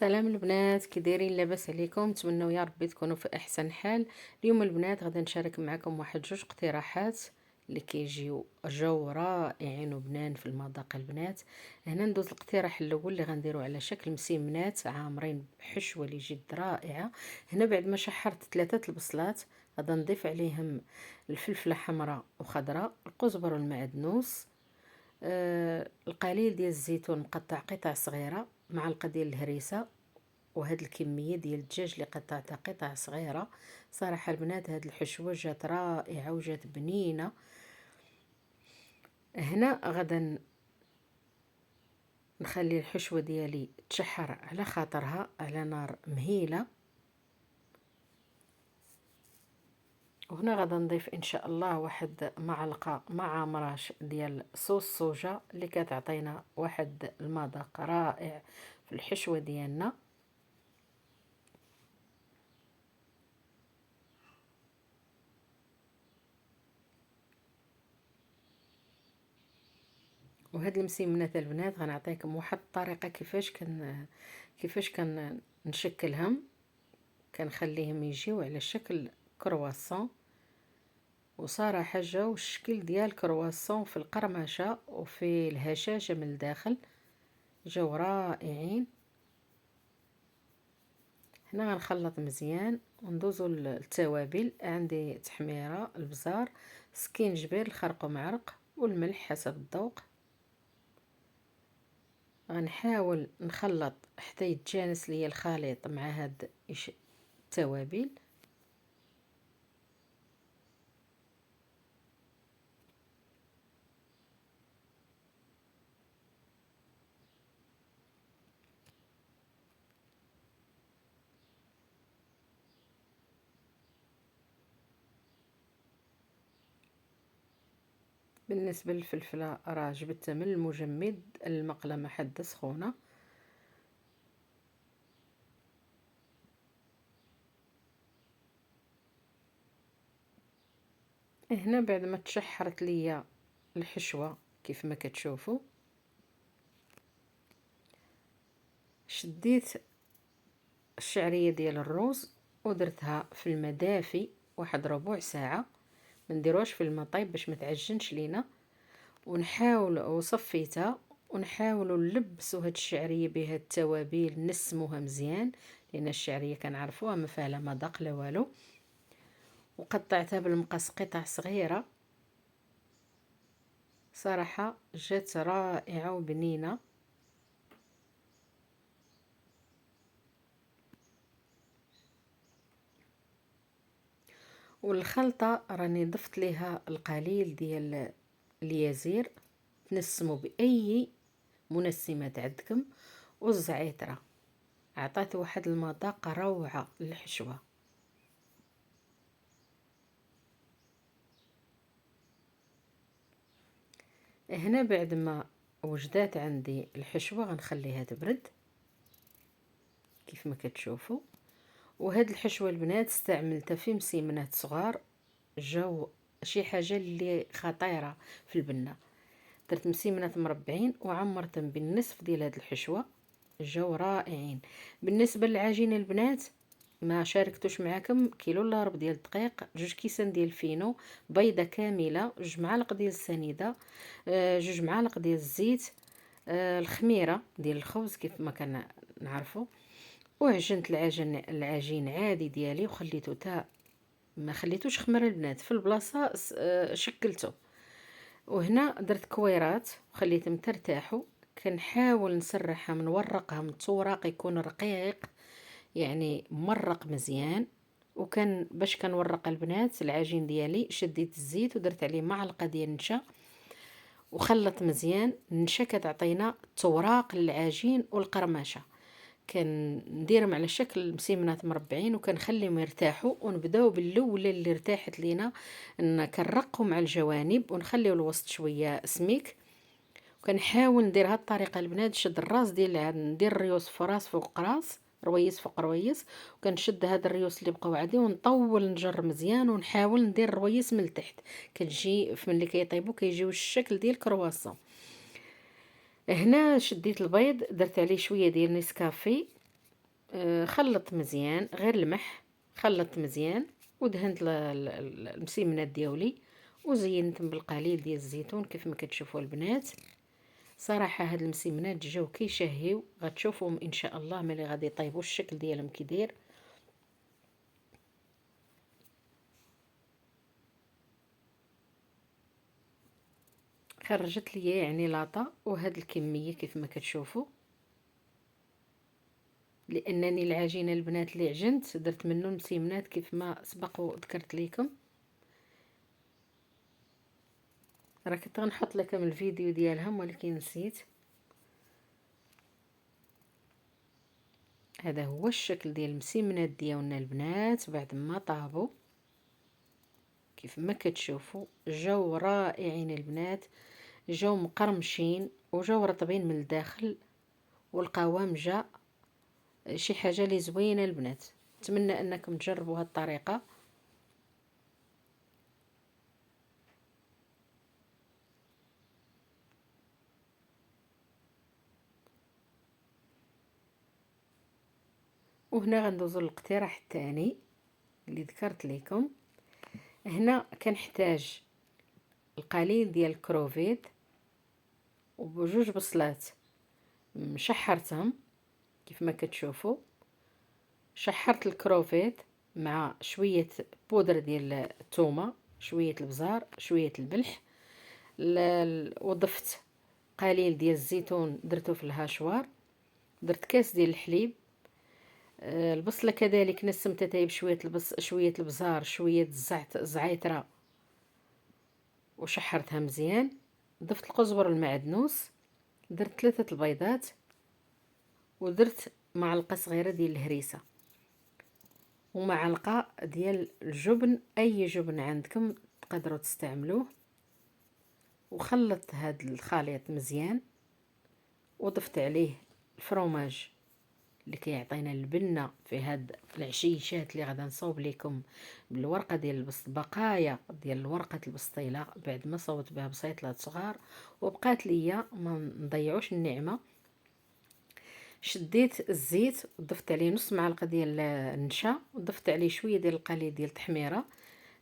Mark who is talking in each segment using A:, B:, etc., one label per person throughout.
A: سلام البنات، كي دايرين؟ لاباس عليكم؟ نتمنوا يا ربي تكونوا في احسن حال. اليوم البنات غادي نشارك معكم واحد جوج اقتراحات اللي كيجيو جو رائعين وبنان في المذاق البنات. هنا ندوز الاقتراح الاول اللي غنديرو على شكل مسيمنات عامرين بحشوه اللي جد رائعه. هنا بعد ما شحرت 3 البصلات غادي نضيف عليهم الفلفله حمراء وخضراء، القزبر والمعدنوس، القليل ديال الزيتون مقطع قطع صغيره، معلقه ديال الهريسه، وهاد الكميه ديال الدجاج اللي قطعتها قطع صغيره. صراحه البنات هاد الحشوه جات رائعه وجات بنينه. هنا غدا نخلي الحشوه ديالي تشحر على خاطرها على نار مهيله. وهنا غدا نضيف ان شاء الله واحد معلقه مع مراش ديال صوص صوجا اللي كتعطينا واحد المذاق رائع في الحشوه ديالنا. وهاد المسيمنات البنات غنعطيكم واحد الطريقه كيفاش نشكلهم. كنخليهم يجيو على شكل كرواسون، وصراحه جاو الشكل ديال كرواسون في القرمشه وفي الهشاشه من الداخل، جاو رائعين. هنا غنخلط مزيان وندوزو التوابل. عندي تحميره، البزار، سكينجبير، الخرق ومعرق، والملح حسب الذوق. غنحاول نخلط حتى يتجانس ليا الخليط مع هاد التوابل. بالنسبه للفلفله راه جبتها من المجمد، المقله حاده سخونه. هنا بعد ما تشحرت ليا الحشوه كيف ما كتشوفوا، شديت الشعريه ديال الروز ودرتها في الماء دافي واحد ربع ساعه. ما نديروهاش في الماء طايب باش ما تعجنش لينا. ونحاول وصفيتها، ونحاولوا نلبسوا هاد الشعريه بها التوابل، نسموها مزيان لان الشعريه كنعرفوها ما فيها لا مذاق لا والو. وقطعتها بالمقص قطع صغيره. صراحه جات رائعه وبنينه. والخلطه راني ضفت ليها القليل ديال اليازير، تنسموا باي منسمات عندكم، والزعتره عطات واحد المذاق روعه للحشوه. هنا بعد ما وجدات عندي الحشوه غنخليها تبرد كيف ما كتشوفوا. وهاد الحشوه البنات استعملتها في مسيمنات صغار، جاو شي حاجه اللي خطيره في البنه. درت مسيمنات مربعين وعمرتهم بالنصف ديال هاد الحشوه، جاو رائعين. بالنسبه للعجين البنات ما شاركتوش معاكم، كيلو الا ربع ديال الدقيق، 2 كيسان ديال الفينو، بيضه كامله، 2 معالق ديال السنيده، 2 معالق ديال الزيت، الخميره ديال الخبز كيف ما كنعرفوا. وعجنت العجين عادي ديالي وخليته تا ما خليتوش خمر البنات في البلاصه، شكلته. وهنا درت كويرات وخليتهم ترتاحوا. كنحاول نسرحها من ورقها من التوراق يكون رقيق، يعني مرق مزيان. وكان باش كنورق البنات العجين ديالي شديت الزيت ودرت عليه معلقه ديال النشا وخلط مزيان. النشا كتعطينا توراق للعجين والقرمشه. كنديرهم على شكل مسيمنات مربعين وكنخليهم يرتاحوا، ونبداو بالاولى اللي ارتاحت لينا كنرقهم على الجوانب ونخليو الوسط شويه سميك. وكنحاول ندير هاد الطريقه البنات، نشد الراس ديال ندير الريوس في راس فوق راس، رويس فوق رويس، وكنشد هاد الريوس اللي بقاو عادي ونطول نجر مزيان ونحاول ندير الرويس من التحت. كتجي ملي كيطيبوا كيجيو الشكل ديال كرواسون. هنا شديت البيض درت عليه شويه ديال نسكافي خلط مزيان، غير المح، خلطت مزيان ودهنت المسيمنات ديالي وزينت بالقليل ديال الزيتون كيف ما كتشوفوا البنات. صراحه هاد المسيمنات جاو كيشهيو، غتشوفوهم ان شاء الله ملي غادي يطيبوا الشكل ديالهم كي داير. خرجت ليا يعني لاطه وهاد الكميه كيف ما كتشوفوا، لانني العجينه البنات اللي عجنت درت منه المسيمنات كيف ما سبق وذكرت لكم. راه كنت غنحط لكم الفيديو ديالهم ولكن نسيت. هذا هو الشكل ديال المسيمنات ديالنا البنات بعد ما طابوا كيف ما كتشوفوا. جاو رائعين البنات، جاو مقرمشين وجاو رطبين من الداخل، والقوام جاء شي حاجه لي زوينه البنات. نتمنى انكم تجربوا هذه الطريقه. وهنا غندوزو للاقتراح الثاني اللي ذكرت لكم. هنا كنحتاج القليل ديال الكروفيت وبجوج بصلات مشحرتهم كيف ما كتشوفوا. شحرت الكروفيت مع شويه بودره ديال الثومه، شويه البزار، شويه الملح، وضفت قليل ديال الزيتون درته في الهاشوار، درت كاس ديال الحليب. البصله كذلك نسمتها بشويه شويه البزار، شويه الزعتره وشحرتها مزيان. ضفت القزبر المعدنوس، درت 3 البيضات، ودرت معلقه صغيره ديال الهريسه ومعلقه ديال الجبن، اي جبن عندكم تقدروا تستعملوه. وخلطت هذا الخليط مزيان وضفت عليه الفرماج اللي كيعطينا البنه في هاد العشيشات اللي غادا نصوب لكم بالورقه ديال بقايا ديال ورقه البسطيله بعد ما صوبت بها بسيطلات صغار وبقات ليا ما نضيعوش النعمه. شديت الزيت وضفت عليه نص معلقه ديال النشا وضفت عليه شويه ديال القليل ديال التحميره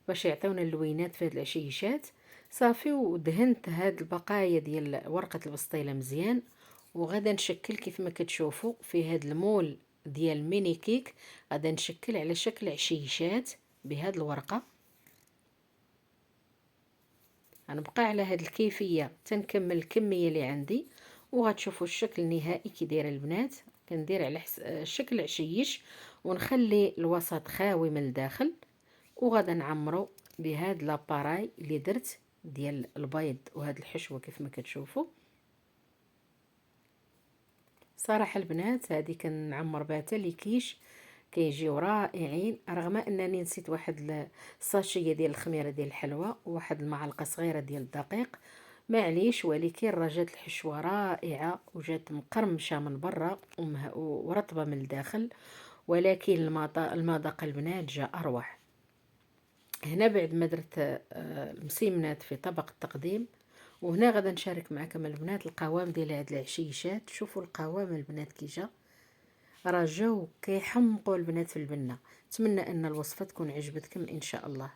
A: باش يعطيونا اللوينات في هاد العشيشات. صافي ودهنت هاد البقايا ديال ورقه البسطيله مزيان، وغادا نشكل كيف ما كتشوفوا في هاد المول ديال ميني كيك. غادا نشكل على شكل عشيشات بهاد الورقه. غنبقى على هاد الكيفيه تنكمل الكميه اللي عندي وغتشوفوا الشكل النهائي كي داير البنات. كندير على شكل عشيش ونخلي الوسط خاوي من الداخل، وغادا نعمرو بهاد لاباراي اللي درت ديال البيض وهاد الحشوه كيف ما كتشوفوا. صراحه البنات هذه كنعمر بها حتى لي كيش كيجيو رائعين، رغم انني نسيت واحد الساشيه ديال الخميره ديال الحلوى وواحد المعلقه صغيره ديال الدقيق. معليش، ولكن راه جات الحشوه رائعه وجات مقرمشه من برا ورطبه من الداخل، ولكن المذاق البنات جاء اروع. هنا بعد ما درت المسيمنات في طبق التقديم، وهنا غادا نشارك معكم البنات القوام ديال هاد العشيشات. شوفوا القوام البنات كي جا، راه جاو كيحمقوا البنات في البنه. نتمنى ان الوصفه تكون عجبتكم ان شاء الله.